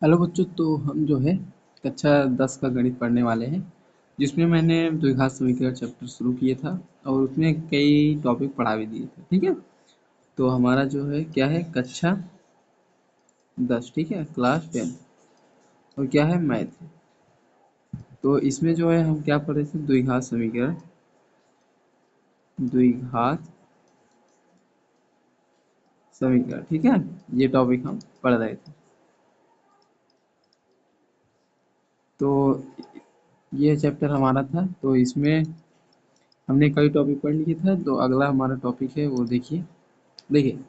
Hello बच्चों, तो हम जो है कक्षा 10 का गणित पढ़ने वाले हैं, जिसमें मैंने द्विघात समीकरण चैप्टर शुरू किया था और उसमें कई टॉपिक पढ़ा भी दिए थे। ठीक है, तो हमारा जो है क्या है, कक्षा 10, ठीक है, क्लास 10, और क्या है, मैथ। तो इसमें जो है हम क्या पढ़ रहे थे, द्विघात समीकरण, द्विघात समीकरण, ठीक है, ये टॉपिक हम पढ़ रहे थे। तो ये चैप्टर हमारा था, तो इसमें हमने कई टॉपिक पढ़ लिए था। तो अगला हमारा टॉपिक है वो देखिए। देखिए,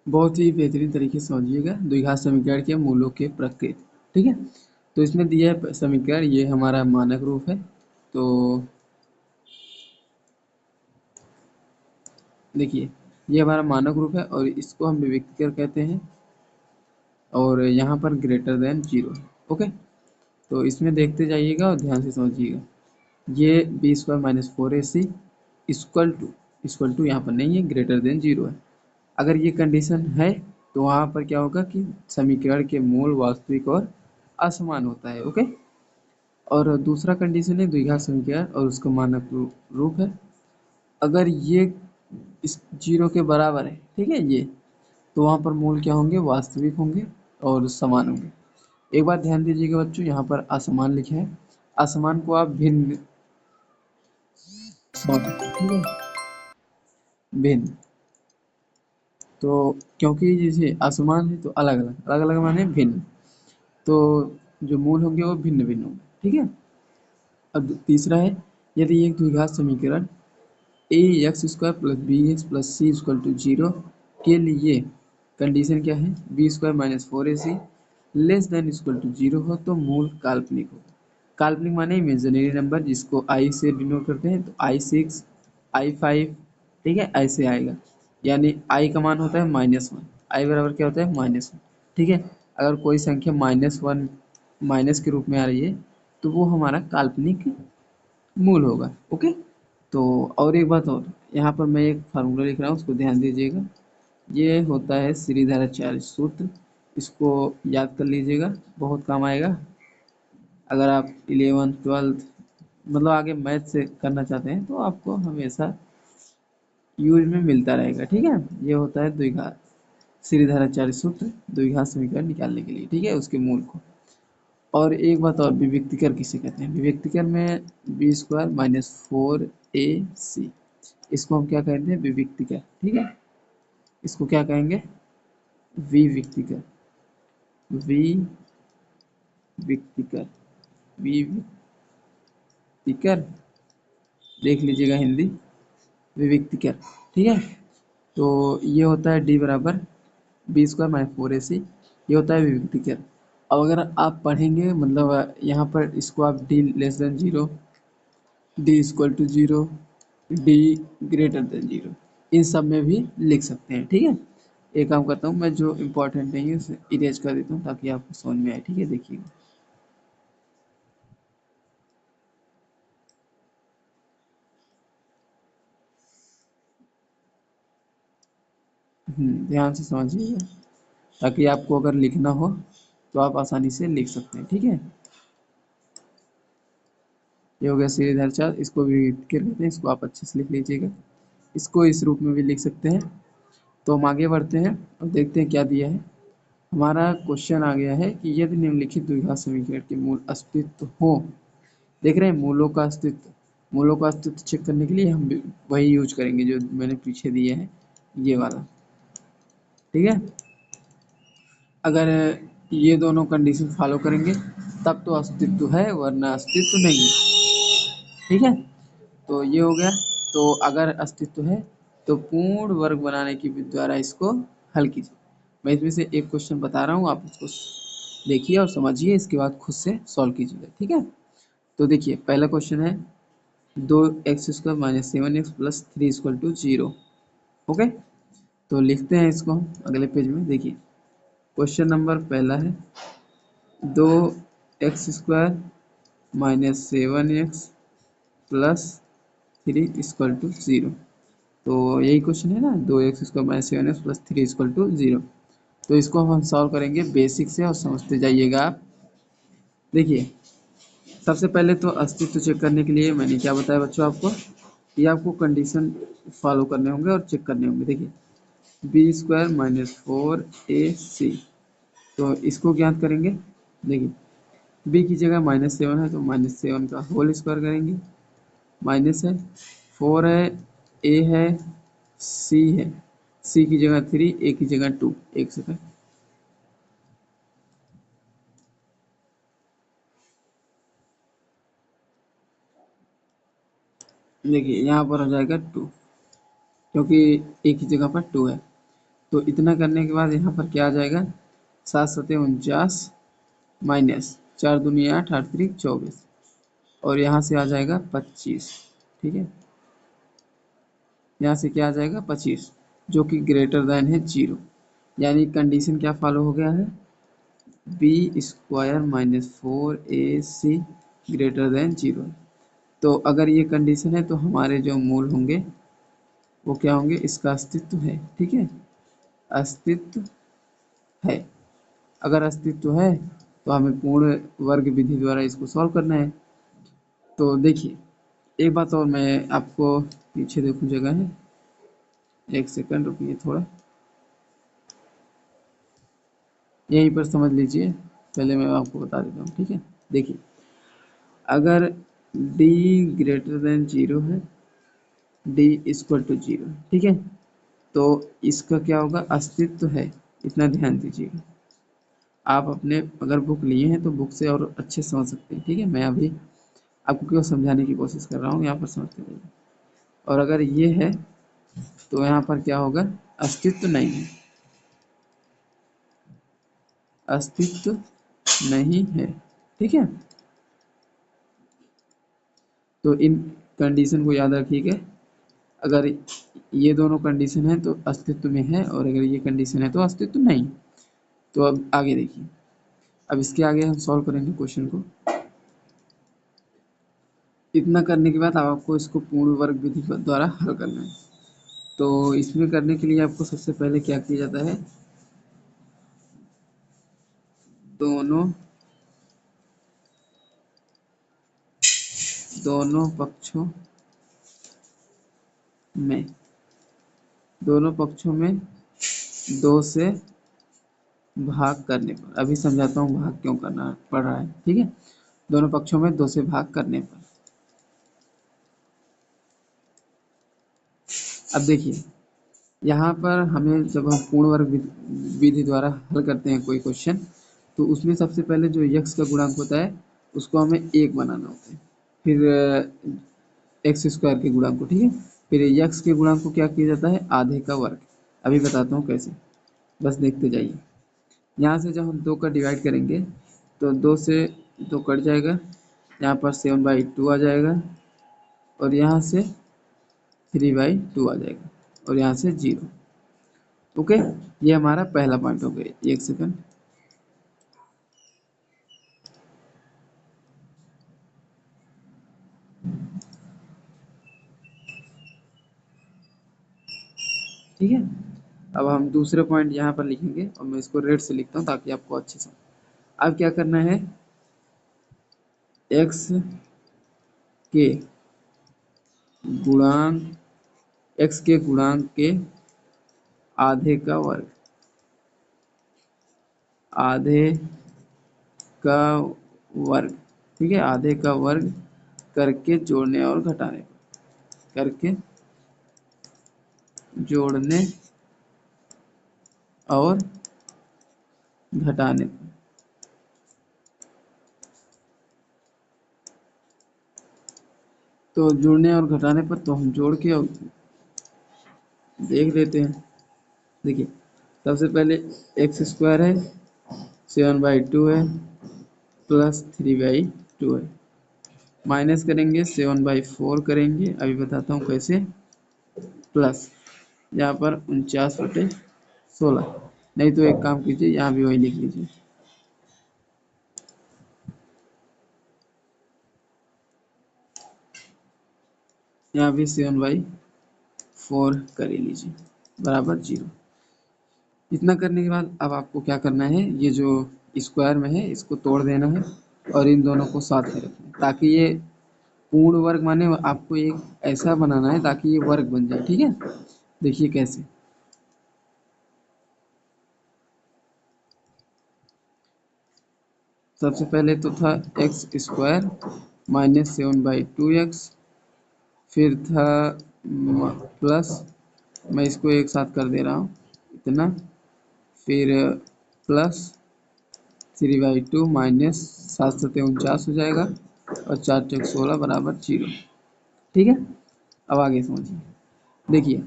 बहुत ही बेहतरीन तरीके से समझिएगा, द्विघात समीकरण के मूलों के प्रकृति। ठीक है, तो इसमें दिया है समीकरण, ये हमारा मानक रूप है। तो देखिए, ये हमारा मानक रूप है और इसको हम विविक्तीकर कहते हैं, और यहाँ पर ग्रेटर देन जीरो। ओके, तो इसमें देखते जाइएगा और ध्यान से समझिएगा। ये B square minus four A C equal to यहाँ पर नहीं है, ग्रेटर देन जीरो है। अगर ये कंडीशन है तो वहाँ पर क्या होगा कि समीकरण के मूल वास्तविक और असमान होता है। ओके, और दूसरा कंडीशन है द्विघात समीकरण और उसका मानक रूप है। अगर ये इस जीरो के बराबर है, ठीक है, ये, तो वहाँ पर मूल क्या होंगे, वास्तविक होंगे और समान होंगे। एक बात ध्यान दीजिएगा बच्चों, यहाँ पर असमान लिखा है, असमान को आप भिन्न समझ सकते हैं, ठीक है, भिन्न। तो क्योंकि जैसे असमान है तो अलग अलग, अलग अलग माने भिन्न, तो जो मूल होंगे वो भिन्न भिन्न होंगे। ठीक है, अब तीसरा है, यदि एक द्विघात समीकरण A x square plus B x plus C equal to zero के लिए कंडीशन क्या है, B square minus four A C less than equal to zero हो तो मूल काल्पनिक हो। काल्पनिक माने इमेजिनरी नंबर, जिसको आई से डिनोट करते हैं, तो आई सिक्स, आई फाइव, ठीक है, ऐसे आएगा। यानी आई का मान होता है -1, आई बराबर क्या होता है, -1। ठीक है, अगर कोई संख्या -1 माइनस के रूप में आ रही है तो वो हमारा काल्पनिक मूल होगा। ओके, तो और एक बात और, यहाँ पर मैं एक फार्मूला लिख रहा हूँ, उसको ध्यान दीजिएगा। ये होता है श्रीधराचार्य सूत्र, इसको याद कर लीजिएगा, बहुत काम आएगा अगर आप 11th 12th मतलब आगे मैथ से करना चाहते हैं, तो आपको हमेशा यूज में मिलता रहेगा। ठीक है, ये होता है द्विघात श्रीधराचार्य सूत्र, द्विघात समीकरण निकालने के लिए, ठीक है, उसके मूल को। और एक बात और, विविक्तिकर किसे कहते हैं, विविक्तिकर में B square minus four A सी, इसको हम क्या कहते हैं, विविक्तिकर। ठीक है, इसको क्या कहेंगे, विविक्तिकर, विविक्तिकर, विविक्तिकर, देख लीजिएगा हिंदी, विविक्तिकर। ठीक है, तो ये होता है डी बराबर B square minus four A सी, ये होता है विविक्तिकर। अब अगर आप पढ़ेंगे, मतलब यहाँ पर इसको आप D less than zero, D equal to zero, D greater than zero, इन सब में भी लिख सकते हैं। ठीक है, एक काम करता हूँ मैं, जो इम्पोर्टेंट नहीं है उसे इरेज कर देता हूँ ताकि आपको समझ में आए। ठीक है, देखिएगा, ध्यान से समझिएगा, ताकि आपको अगर लिखना हो तो आप आसानी से लिख सकते हैं। ठीक है, ये हो गया सीधे चार्ज, इसको भी कर लेते हैं, इसको आप अच्छे से लिख लीजिएगा, इसको इस रूप में भी लिख सकते हैं। तो हम आगे बढ़ते हैं और देखते हैं क्या दिया है। हमारा क्वेश्चन आ गया है कि यदि निम्नलिखित द्विघात समीकरण के मूल अस्तित्व हो, देख रहे हैं मूलों का अस्तित्व, मूलों का अस्तित्व चेक करने के लिए हम वही यूज करेंगे जो मैंने पीछे दिए हैं, ये वाला। ठीक है, अगर ये दोनों कंडीशन फॉलो करेंगे तब तो अस्तित्व है, वरना अस्तित्व नहीं है। ठीक है, तो ये हो गया। तो अगर अस्तित्व है तो पूर्ण वर्ग बनाने के द्वारा इसको हल कीजिए। मैं इसमें से एक क्वेश्चन बता रहा हूँ, आप उसको देखिए और समझिए, इसके बाद खुद से सॉल्व कीजिएगा। ठीक है, तो देखिए पहला क्वेश्चन है, दो X square minus seven X plus three equal to zero. Okay, तो लिखते हैं इसको हम अगले पेज में। देखिए, क्वेश्चन नंबर पहला है, दो X square minus seven X plus three equal to zero. तो यही क्वेश्चन है ना, दो X square minus seven X plus three equal to zero. तो इसको हम सॉल्व करेंगे बेसिक से और समझते जाइएगा आप। देखिए, सबसे पहले तो अस्तित्व चेक करने के लिए मैंने क्या बताया बच्चों आपको, ये आपको कंडीशन फॉलो करने होंगे और चेक करने होंगे। देखिए, बी स्क्वायर माइनस 4ac, तो इसको ज्ञात करेंगे। देखिए, बी की जगह -7 है तो -7 का होल स्क्वायर करेंगे, माइनस है, 4 है, ए है, सी है, सी की जगह 3, ए की जगह 2। एक सेकंड, देखिए यहाँ पर हो जाएगा 2, क्योंकि ए की जगह पर 2 है। तो इतना करने के बाद यहाँ पर क्या आ जाएगा, 7 × 7 = 49, माइनस 4 दूनी 8, 8 3 24, और यहाँ से आ जाएगा 25। ठीक है, यहाँ से क्या आ जाएगा 25, जो कि ग्रेटर देन है 0, यानी कंडीशन क्या फॉलो हो गया है, B square minus 4ac greater than 0। तो अगर ये कंडीशन है तो हमारे जो मूल होंगे वो क्या होंगे, इसका अस्तित्व है। ठीक है, अस्तित्व है। अगर अस्तित्व है तो हमें पूर्ण वर्ग विधि द्वारा इसको सॉल्व करना है। तो देखिए, एक बात और मैं आपको, पीछे देखूं जगह है, एक सेकंड रुकिए थोड़ा, यहीं पर समझ लीजिए, पहले मैं आपको बता देता हूँ। ठीक है, देखिए, अगर d ग्रेटर देन 0 है, d इक्वल टू 0, ठीक है, तो इसका क्या होगा, अस्तित्व है। इतना ध्यान दीजिएगा, आप अपने अगर बुक लिए हैं तो बुक से और अच्छे समझ सकते हैं। ठीक है, मैं अभी आपको क्यों समझाने की कोशिश कर रहा हूँ, यहाँ पर समझते रहिए। और अगर ये है तो यहाँ पर क्या होगा, अस्तित्व नहीं है, अस्तित्व नहीं है। ठीक है, तो इन कंडीशन को याद रखिएगा। अगर ये दोनों कंडीशन है तो अस्तित्व में है, और अगर ये कंडीशन है तो अस्तित्व नहीं। तो अब आगे देखिए, अब इसके आगे हम सॉल्व करेंगे क्वेश्चन को। इतना करने के बाद आपको इसको पूर्ण वर्ग विधि द्वारा हल करना है। तो इसमें करने के लिए आपको सबसे पहले क्या किया जाता है, दोनों दोनों पक्षों में दोनों पक्षों में 2 से भाग करने पर, अभी समझाता हूँ भाग क्यों करना पड़ रहा है। ठीक है, दोनों पक्षों में 2 से भाग करने पर। अब देखिए, यहाँ पर हमें जब हम पूर्ण वर्ग विधि द्वारा हल करते हैं कोई क्वेश्चन, तो उसमें सबसे पहले जो यक्स का गुणांक होता है उसको हमें 1 बनाना होता है, फिर एक्स स्क्वायर के गुणांक को। ठीक है, फिर यक्स के गुणांक को क्या किया जाता है, आधे का वर्ग। अभी बताता हूँ कैसे, बस देखते जाइए। यहाँ से जब हम 2 का डिवाइड करेंगे तो 2 से 2 कट जाएगा, यहाँ पर 7/2 आ जाएगा, और यहाँ से 3/2 आ जाएगा, और यहाँ से 0। ओके, ये हमारा पहला पॉइंट हो गया। एक सेकंड, ठीक है। अब हम दूसरे पॉइंट यहाँ पर लिखेंगे, और मैं इसको रेड से लिखता हूँ ताकि आपको अच्छे से। अब क्या करना है, एक्स के गुणांक एक्स के गुणांक के आधे का वर्ग, आधे का वर्ग, ठीक है, आधे का वर्ग करके जोड़ने और घटाने पर, करके जोड़ने और घटाने पर। तो जोड़ने और घटाने पर तो हम जोड़ के और देख लेते हैं। देखिए, सबसे पहले एक्स स्क्वायर है, 7/2 है, प्लस 3/2 है, माइनस करेंगे 7/4 करेंगे, अभी बताता हूँ कैसे, प्लस यहाँ पर 49/16, नहीं तो एक काम कीजिए, यहाँ भी वही लिख लीजिए, यहाँ भी 7/4 कर ही लीजिए, बराबर 0। इतना करने के बाद अब आपको क्या करना है, ये जो स्क्वायर में है इसको तोड़ देना है और इन दोनों को साथ में रखना है, ताकि ये पूर्ण वर्ग माने आपको एक ऐसा बनाना है ताकि ये वर्ग बन जाए। ठीक है, देखिए कैसे। सबसे पहले तो था एक्स स्क्वायर -7/2x, फिर था प्लस, मैं इसको एक साथ कर दे रहा हूँ इतना, फिर प्लस 3/2 माइनस 7 7 49 हो जाएगा और 4 × 16 बराबर 0। ठीक है, अब आगे समझिए। देखिए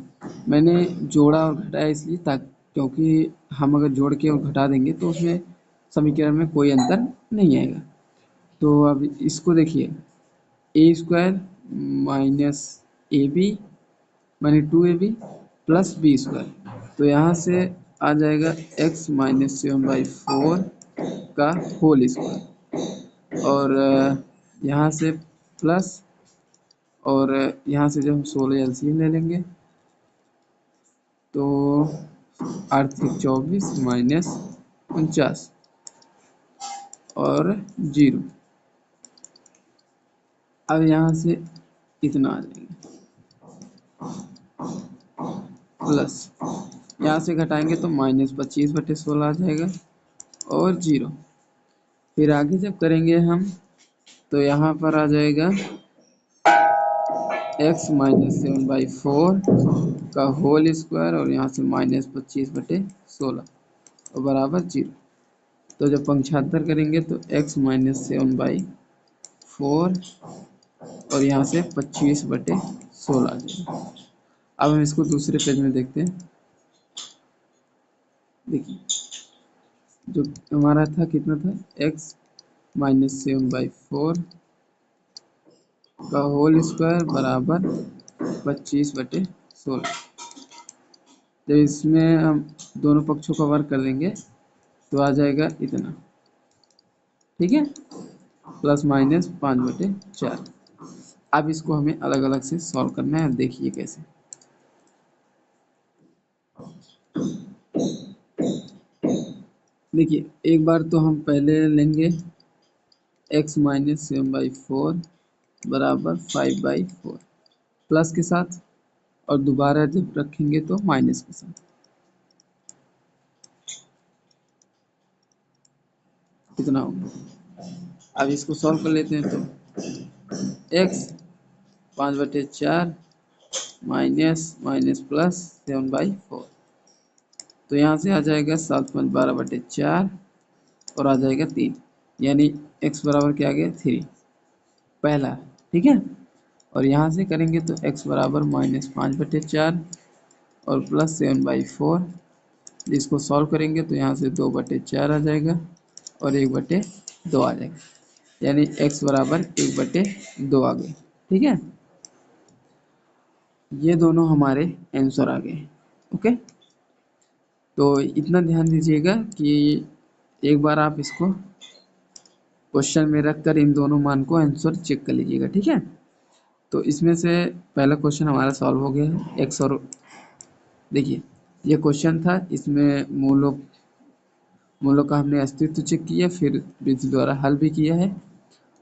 मैंने जोड़ा और घटाया इसलिए ताकि, क्योंकि हम अगर जोड़ के और घटा देंगे तो उसमें समीकरण में कोई अंतर नहीं आएगा। तो अब इसको देखिए, ए स्क्वायर माइनस ए बी मानी 2ab प्लस बी स्क्वायर, तो यहाँ से आ जाएगा x -7/4 का होल स्क्वायर, और यहाँ से प्लस, और यहाँ से जब हम 16 एलसीएम ले लेंगे तो 8×3 = 24 -49 और 0। अब यहाँ से इतना आ जाएगा प्लस, यहाँ से घटाएंगे तो -25/16 आ जाएगा और 0। फिर आगे जब करेंगे हम तो यहाँ पर आ जाएगा x -7/4 का होल स्क्वायर और यहाँ से -25/16 और बराबर 0। तो जब पंक्षांतर करेंगे तो x -7/4 और यहाँ से 25/16 आ जाएगा। अब हम इसको दूसरे पेज में देखते हैं। देखिए जो हमारा था कितना था, x -7/4 का होल स्क्वायर बराबर 25/16। जब इसमें हम दोनों पक्षों का वर्ग कर देंगे तो आ जाएगा इतना। ठीक है, प्लस माइनस 5/4। अब इसको हमें अलग अलग से सॉल्व करना है, देखिए कैसे। देखिए एक बार तो हम पहले लेंगे x -7/4 बराबर 5/4 प्लस के साथ, और दोबारा जब रखेंगे तो माइनस के साथ। कितना होगा, अब इसको सॉल्व कर लेते हैं। तो x 5/4 माइनस माइनस प्लस 7/4, तो यहाँ से आ जाएगा 7×12/4 और आ जाएगा 3, यानी x बराबर क्या आ गया 3 पहला। ठीक है, और यहाँ से करेंगे तो x बराबर -5/4 और प्लस 7/4, इसको सॉल्व करेंगे तो यहाँ से 2/4 आ जाएगा और 1/2 आ जाएगा, यानी x बराबर 1/2 आ गए। ठीक है, ये दोनों हमारे आंसर आ गए। ओके, तो इतना ध्यान दीजिएगा कि एक बार आप इसको क्वेश्चन में रखकर इन दोनों मान को आंसर चेक कर लीजिएगा। ठीक है, तो इसमें से पहला क्वेश्चन हमारा सॉल्व हो गया है एक्स, और देखिए ये क्वेश्चन था, इसमें मूलों का हमने अस्तित्व चेक किया, फिर विधि द्वारा हल भी किया है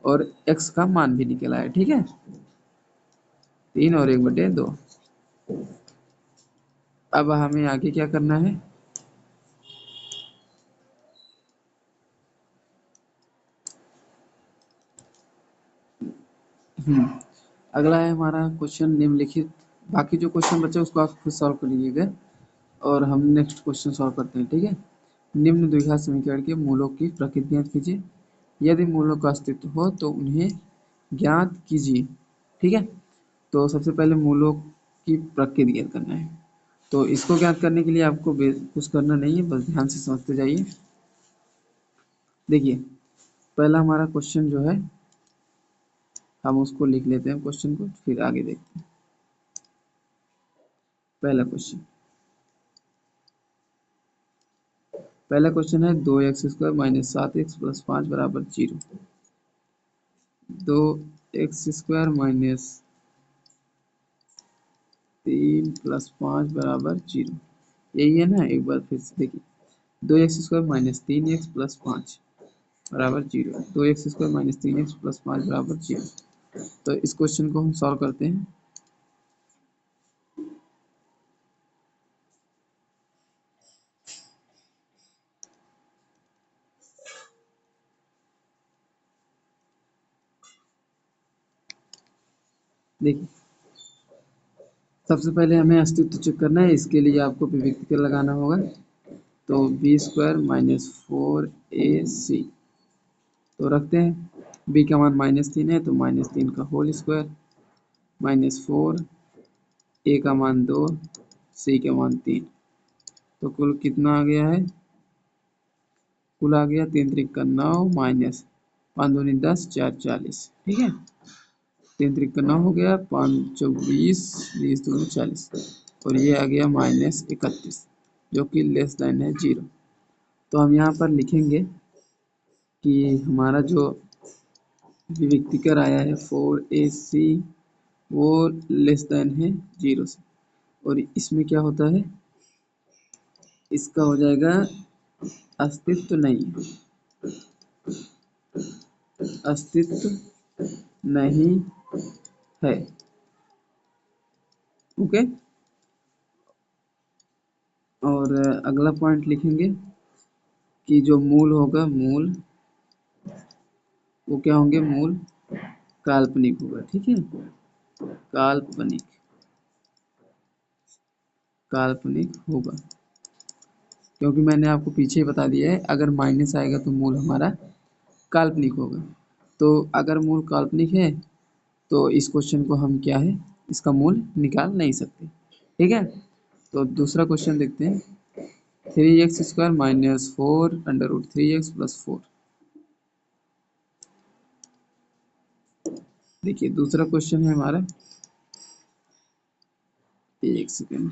और एक्स का मान भी निकला है। ठीक है, 3 और 1/2। अब हमें आगे क्या करना है, अगला है हमारा क्वेश्चन निम्नलिखित। बाकी जो क्वेश्चन बचे उसको आप खुद सॉल्व कर लीजिएगा और हम नेक्स्ट क्वेश्चन सॉल्व करते हैं। ठीक है, निम्न द्विघात समीकरण के मूलों की प्रकृति ज्ञात कीजिए। यदि मूलों का अस्तित्व हो तो उन्हें ज्ञात कीजिए। ठीक है, तो सबसे पहले मूलों की प्रकृति ज्ञात करना है। तो इसको ज्ञात करने के लिए आपको कुछ करना नहीं है, बस ध्यान से समझते जाइए। देखिए पहला हमारा क्वेश्चन जो है, हम उसको लिख लेते हैं क्वेश्चन को, फिर आगे देखते हैं। पहला क्वेश्चन है 2x² - 7x + 5 बराबर 0। 2x² - 3 + 5 बराबर 0, यही है ना। एक बार फिर से देखिए, 2x² माइनस 3x प्लस 5 बराबर 0। 2x² माइनस 3x प्लस 5 बराबर 0। तो इस क्वेश्चन को हम सॉल्व करते हैं। देखिए, सबसे पहले हमें अस्तित्व चेक करना है। इसके लिए आपको विभक्ति लगाना होगा। तो b² माइनस 4ac तो रखते हैं। b का मान -3 है तो -3 का होल स्क्वायर माइनस 4, a का मान 2, c का मान 3। तो कुल कितना आ गया है? कुल आ गया 3 त्रिक का 9 माइनस 5 दूनी 10, 4 40। ठीक है, 3 त्रिक का 9 हो गया, 5 चौक 20, 20 दूनी 40 और ये आ गया -31 जो कि लेस देन है 0। तो हम यहाँ पर लिखेंगे कि हमारा जो विभक्तिकर आया है 4ac वो लेस देन है 0 से। और इसमें क्या होता है, इसका हो जाएगा अस्तित्व नहीं है, अस्तित्व नहीं है। ओके, और अगला पॉइंट लिखेंगे कि जो मूल होगा, मूल वो क्या होंगे? मूल काल्पनिक होगा। ठीक है, काल्पनिक, काल्पनिक होगा। क्योंकि मैंने आपको पीछे ही बता दिया है, अगर माइनस आएगा तो मूल हमारा काल्पनिक होगा। तो अगर मूल काल्पनिक है तो इस क्वेश्चन को हम क्या है, इसका मूल निकाल नहीं सकते। ठीक है, तो दूसरा क्वेश्चन देखते हैं। 3x² minus 4 under root 3x plus 4। देखिए, दूसरा क्वेश्चन है हमारा, एक second.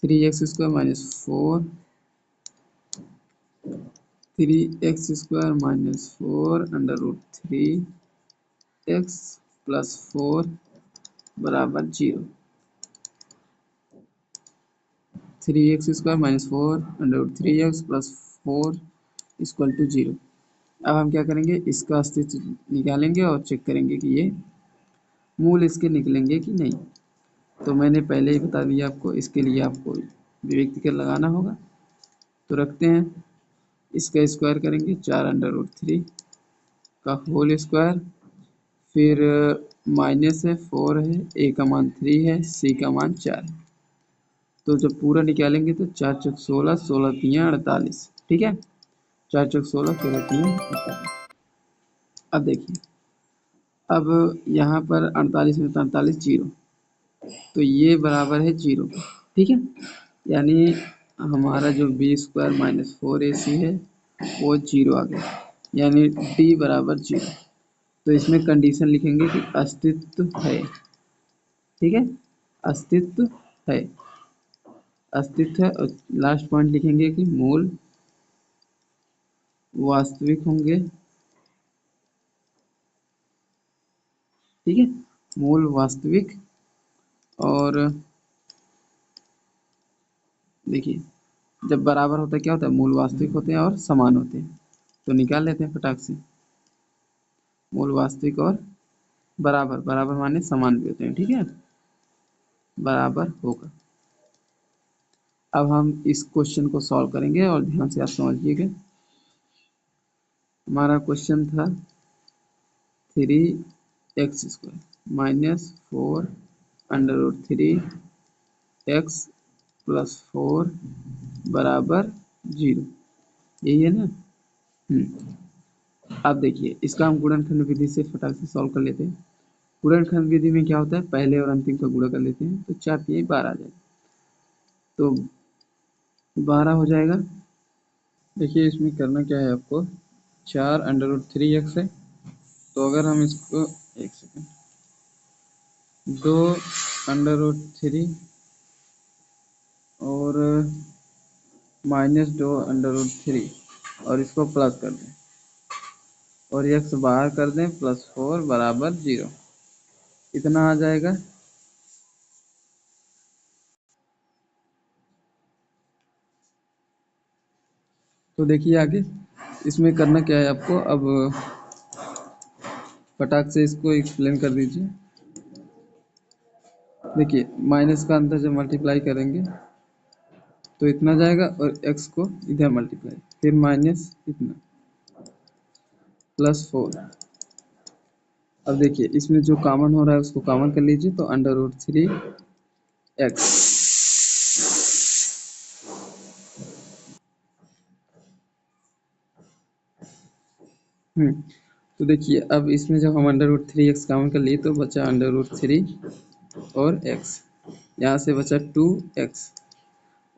3x² minus 4, 3x² minus 4 under root 3x plus 4 बराबर 0। 3x² minus 4 under root 3x plus 4 equal to 0। अब हम क्या करेंगे, इसका अस्तित्व निकालेंगे और चेक करेंगे कि ये मूल इसके निकलेंगे कि नहीं। तो मैंने पहले ही बता दिया आपको, इसके लिए आपको विभक्ति कर लगाना होगा। तो रखते हैं, इसका स्क्वायर करेंगे 4 अंडर रूट 3 का होल स्क्वायर, फिर माइनस है 4 है, a का मान 3 है, c का मान 4 है। तो जब पूरा निकालेंगे तो 4 चौक 16, 16 तियाँ 48। ठीक है, 4 चौक 16, 16 तियाँ 48। अब देखिए, अब यहाँ पर 48 में 48 0, तो ये बराबर है 0। ठीक है, यानी हमारा जो b² माइनस 4ac है वो 0 आ गया, यानी d बराबर 0। तो इसमें कंडीशन लिखेंगे कि अस्तित्व है। ठीक है, अस्तित्व है, अस्तित्व है। और लास्ट पॉइंट लिखेंगे कि मूल वास्तविक होंगे। ठीक है, मूल वास्तविक। और देखिए, जब बराबर होता है क्या होता है, मूल वास्तविक होते हैं और समान होते हैं। तो निकाल लेते हैं फटाक से, मूल वास्तविक और बराबर, बराबर माने समान भी होते हैं। ठीक है, बराबर होगा। अब हम इस क्वेश्चन को सॉल्व करेंगे और ध्यान से आप समझिएगा। हमारा क्वेश्चन था 3x² minus 4 under root 3x plus 4 बराबर 0। यही है ना। अब देखिए, इसका हम गुणनखंड विधि से फटाक से सॉल्व कर लेते हैं। गुणनखंड विधि में क्या होता है, पहले और अंतिम का गुणा कर लेते हैं तो 4 तिहाई 12 आ जाएगा। तो 12 हो जाएगा। देखिए, इसमें करना क्या है आपको, 4 अंडर रूट 3x है, तो अगर हम इसको, एक सेकेंड, 2 अंडर रूट 3 और -2 अंडर रूट 3 और इसको प्लस कर दें और x बाहर कर दें, +4 बराबर 0। इतना आ जाएगा। तो देखिए आगे इसमें करना क्या है आपको, अब फटाक से इसको एक्सप्लेन कर दीजिए। देखिए माइनस का अंदर जब मल्टीप्लाई करेंगे तो इतना जाएगा और x को इधर मल्टीप्लाई, फिर माइनस इतना +4। अब देखिए इसमें जो कॉमन हो रहा है उसको कॉमन कर लीजिए, तो √3x। तो देखिए अब इसमें जब हम √3x कॉमन कर लिए तो बचा √3 और x, यहाँ से बचा 2x,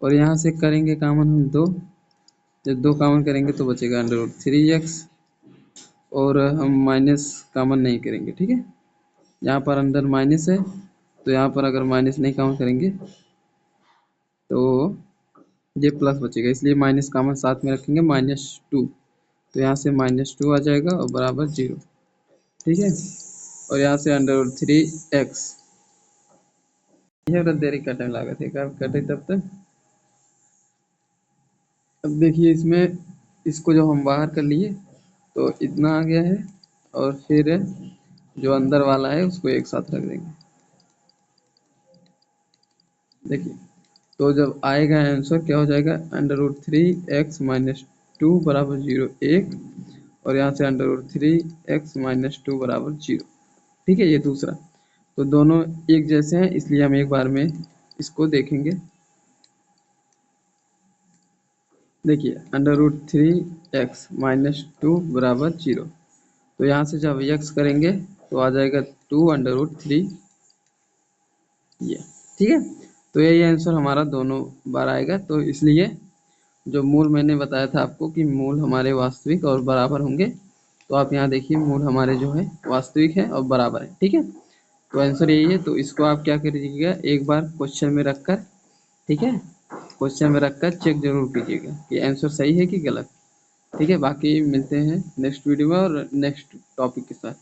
और यहाँ से करेंगे कॉमन हम 2, जब 2 कॉमन करेंगे तो बचेगा √3x, और हम माइनस कॉमन नहीं करेंगे, ठीक है। यहाँ पर अंदर माइनस है तो यहाँ पर अगर माइनस नहीं कॉमन करेंगे तो ये प्लस बचेगा, इसलिए माइनस कॉमन साथ में रखेंगे, -2, तो यहाँ से -2 आ जाएगा और बराबर 0, ठीक है। और यहाँ से √3x, यह देरी कटने लगा थे, कब कटे तब तक। अब देखिए इसमें इसको जो हम बाहर कर लिए तो इतना आ गया है, और फिर जो अंदर वाला है उसको एक साथ रख देंगे। देखिए तो जब आएगा आंसर क्या हो जाएगा, √3x - 2 बराबर 0, 1, और यहाँ से √3x - 2 बराबर 0, ठीक है। ये दूसरा, तो दोनों एक जैसे हैं इसलिए हम एक बार में इसको देखेंगे। देखिए √3x - 2 बराबर 0, तो यहाँ से जब x करेंगे तो आ जाएगा 2√3, ये ठीक है। तो यही आंसर हमारा दोनों बार आएगा, तो इसलिए जो मूल मैंने बताया था आपको कि मूल हमारे वास्तविक और बराबर होंगे, तो आप यहाँ देखिए मूल हमारे जो है वास्तविक है और बराबर है, ठीक है। तो आंसर यही है, तो इसको आप क्या करिएगा, एक बार क्वेश्चन में रखकर, ठीक है, क्वेश्चन में रखकर चेक जरूर कीजिएगा कि आंसर सही है कि गलत, ठीक है। बाकी मिलते हैं नेक्स्ट वीडियो में और नेक्स्ट टॉपिक के साथ।